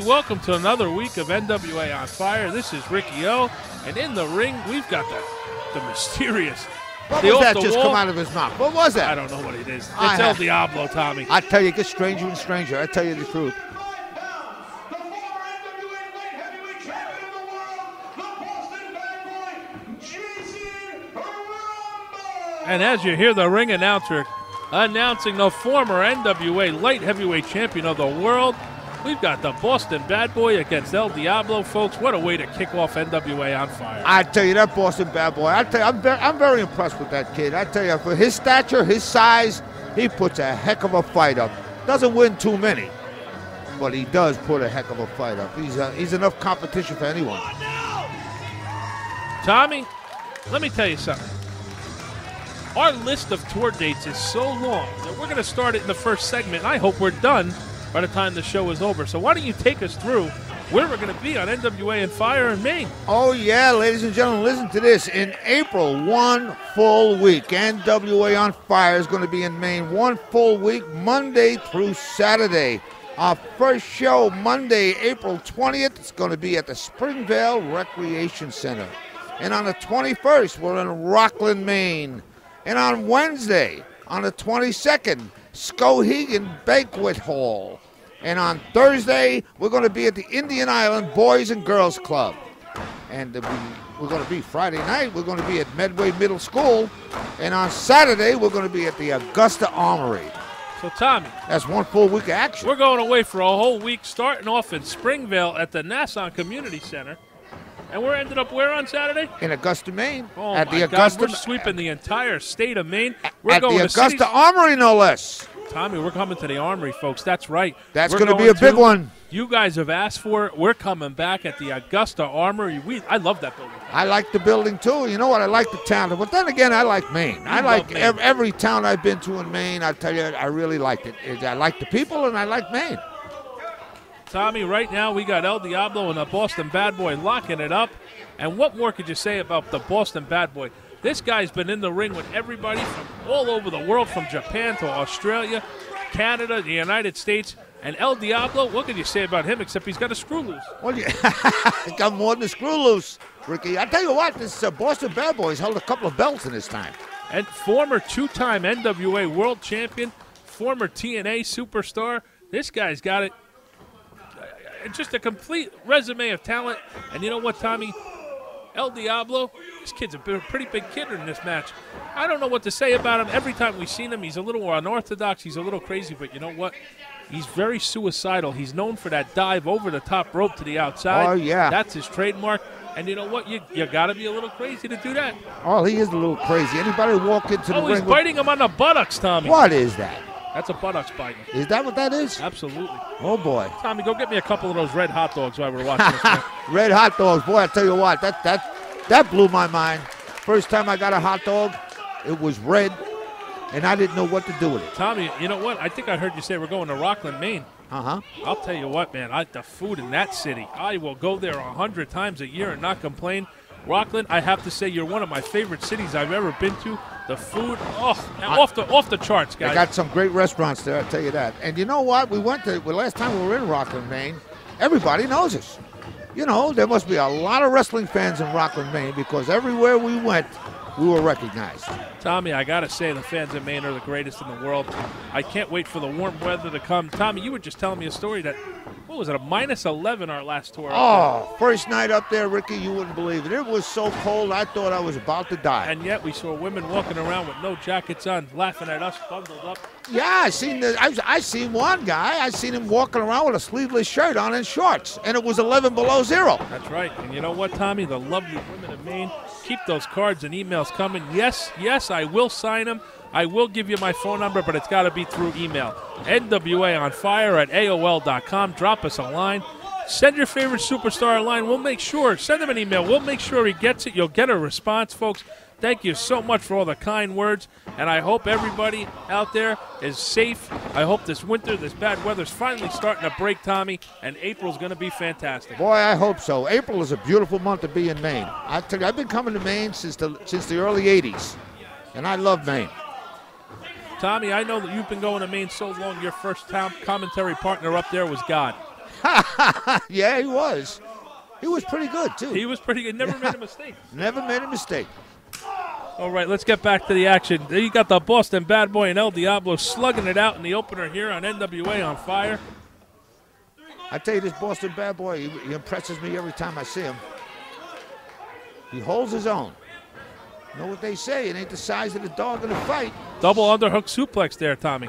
welcome to another week of NWA On Fire. This is Ricky O, and in the ring, we've got the mysterious. What was that just come out of his mouth? What was that? I don't know what it is. It's El Diablo, Tommy. I tell you, it gets stranger and stranger. I tell you the truth. And as you hear the ring announcer announcing the former NWA light heavyweight champion of the world, we've got the Boston Bad Boy against El Diablo, folks. What a way to kick off NWA On Fire. I tell you, that Boston Bad Boy, I tell you, I'm very impressed with that kid. I tell you, for his stature, his size, he puts a heck of a fight up. Doesn't win too many, but he does put a heck of a fight up. He's enough competition for anyone. Tommy, let me tell you something. Our list of tour dates is so long that we're going to start it in the first segment, and I hope we're done by the time the show is over. So why don't you take us through where we're going to be on NWA On Fire in Maine? Oh, yeah, ladies and gentlemen, listen to this. In April, 1 full week, NWA On Fire is going to be in Maine. 1 full week, Monday through Saturday. Our first show, Monday, April 20th, it's going to be at the Springvale Recreation Center. And on the 21st, we're in Rockland, Maine. And on Wednesday, on the 22nd, Skowhegan Banquet Hall. And on Thursday, we're going to be at the Indian Island Boys and Girls Club. And we're going to be Friday night, we're going to be at Medway Middle School. And on Saturday, we're going to be at the Augusta Armory. So, Tommy. That's 1 full week of action. We're going away for a whole week, starting off in Springvale at the Nassau Community Center. And we're ended up where on Saturday? In Augusta, Maine. Oh, at my the God, we're sweeping the entire state of Maine. We're at going the to Augusta Armory, no less. Tommy, we're coming to the Armory, folks. That's right. That's going to be a big one. You guys have asked for it. We're coming back at the Augusta Armory. I love that building. I like the building, too. You know what? I like the town. But then again, I like Maine. I like Maine. Every town I've been to in Maine. I tell you, I really liked it. I like the people, and I like Maine. Tommy, right now we got El Diablo and the Boston Bad Boy locking it up. And what more could you say about the Boston Bad Boy? This guy's been in the ring with everybody from all over the world, from Japan to Australia, Canada, the United States. And El Diablo, what could you say about him except he's got a screw loose? Well, he's got more than a screw loose, Ricky. I tell you what, this Boston Bad Boy's held a couple of belts in his time. And former two-time NWA World Champion, former TNA Superstar. This guy's got it. Just a complete resume of talent. And you know what, Tommy? El Diablo, this kid's a pretty big kid in this match. I don't know what to say about him. Every time we've seen him, he's a little unorthodox. He's a little crazy, but you know what? He's very suicidal. He's known for that dive over the top rope to the outside. Oh, yeah. That's his trademark. And you know what? You got to be a little crazy to do that. Oh, he is a little crazy. Anybody walk into the ring? Oh, he's biting him on the buttocks, Tommy. What is that? That's a buttocks biting. Is that what that is? Absolutely. Oh, boy. Tommy, go get me a couple of those red hot dogs while we're watching this match. Red hot dogs. Boy, I tell you what, that blew my mind. First time I got a hot dog, it was red, and I didn't know what to do with it. Tommy, you know what? I think I heard you say we're going to Rockland, Maine. Uh-huh. I'll tell you what, man. The food in that city, I will go there 100 times a year and not complain. Rockland, I have to say, you're one of my favorite cities I've ever been to. The food, off the charts, guys. They got some great restaurants there, I'll tell you that. And you know what? Last time we were in Rockland, Maine, everybody knows us. You know, there must be a lot of wrestling fans in Rockland, Maine, because everywhere we went, we were recognized. Tommy, I got to say, the fans in Maine are the greatest in the world. I can't wait for the warm weather to come. Tommy, you were just telling me a story that, what was it, a -11 our last tour? Oh, first night up there, Ricky, you wouldn't believe it. It was so cold, I thought I was about to die. And yet we saw women walking around with no jackets on, laughing at us, bundled up. Yeah, I seen one guy. I seen him walking around with a sleeveless shirt on and shorts, and it was 11 below zero. That's right. And you know what, Tommy? The lovely women of Maine, keep those cards and emails coming. Yes, I will sign them. I will give you my phone number, but it's got to be through email. NWAOnFire@AOL.com. Drop us a line. Send your favorite superstar a line. We'll make sure. Send him an email. We'll make sure he gets it. You'll get a response, folks. Thank you so much for all the kind words, and I hope everybody out there is safe. I hope this winter, this bad weather's finally starting to break, Tommy, and April's going to be fantastic. Boy, I hope so. April is a beautiful month to be in Maine. I tell you, I've been coming to Maine since the early 80s, and I love Maine. Tommy, I know that you've been going to Maine so long, your first time commentary partner up there was God. Yeah, he was. He was pretty good, too. He was pretty good. Never made a mistake. Never made a mistake. All right, let's get back to the action. You got the Boston Bad Boy and El Diablo slugging it out in the opener here on NWA On Fire. I tell you, this Boston Bad Boy, he impresses me every time I see him. He holds his own. You know what they say? It ain't the size of the dog in a fight. Double underhook suplex there, Tommy.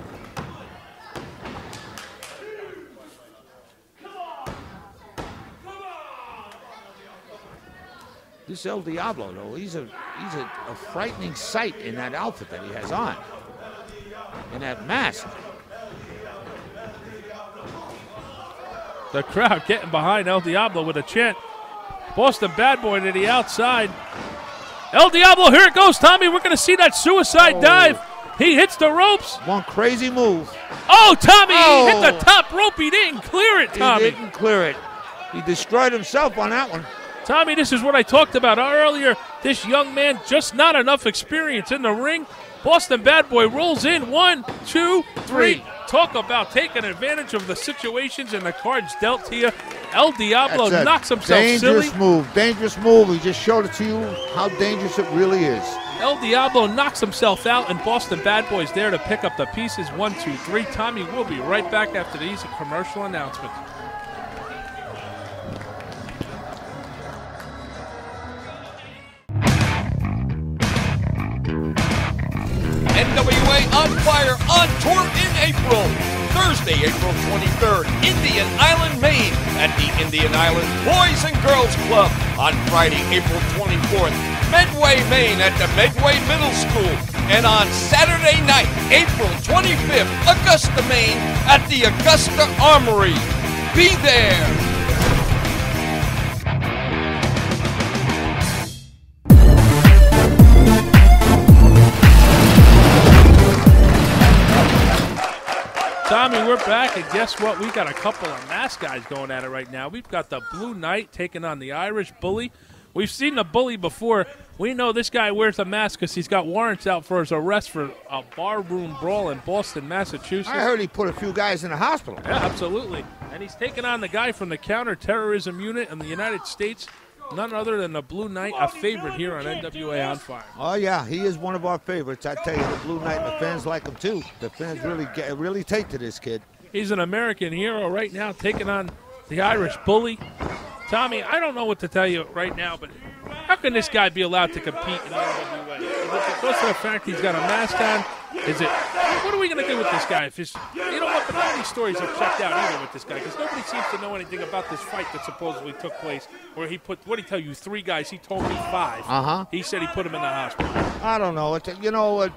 This El Diablo, though, he's a frightening sight in that outfit that he has on. In that mask. The crowd getting behind El Diablo with a chant. Boston Bad Boy to the outside. El Diablo, here it goes, Tommy. We're going to see that suicide dive. He hits the ropes. One crazy move. Oh, Tommy, he hit the top rope. He didn't clear it, Tommy. He didn't clear it. He destroyed himself on that one. Tommy, this is what I talked about earlier. This young man, just not enough experience in the ring. Boston Bad Boy rolls in. 1, 2, 3. Talk about taking advantage of the situations and the cards dealt to you. El Diablo knocks himself silly. Dangerous move. He just showed it to you how dangerous it really is. El Diablo knocks himself out, and Boston Bad Boy's there to pick up the pieces. 1, 2, 3. Tommy, we'll be right back after these commercial announcements. NWA On Fire on tour in April. Thursday, April 23rd, Indian Island, Maine at the Indian Island Boys and Girls Club. On Friday, April 24th, Medway, Maine at the Medway Middle School. And on Saturday night, April 25th, Augusta, Maine at the Augusta Armory. Be there. Tommy, we're back, and guess what? We got a couple of masked guys going at it right now. We've got the Blue Knight taking on the Irish Bully. We've seen the Bully before. We know this guy wears a mask because he's got warrants out for his arrest for a barroom brawl in Boston, Massachusetts. I heard he put a few guys in the hospital. Yeah, absolutely. And he's taking on the guy from the counterterrorism unit in the United States, none other than the Blue Knight, a favorite here on NWA On Fire. Oh, yeah, he is one of our favorites. I tell you, the Blue Knight, the fans like him, too. The fans really take to this kid. He's an American hero right now, taking on the Irish Bully. Tommy, I don't know what to tell you right now, but how can this guy be allowed to compete in the NWA? Is it because of the fact he's got a mask on? Is it? What are we going to do with this guy? If you know what? But none of these stories have checked out either with this guy because nobody seems to know anything about this fight that supposedly took place where he put, what did he tell you, 3 guys? He told me 5. Uh-huh. He said he put him in the hospital. I don't know. You know,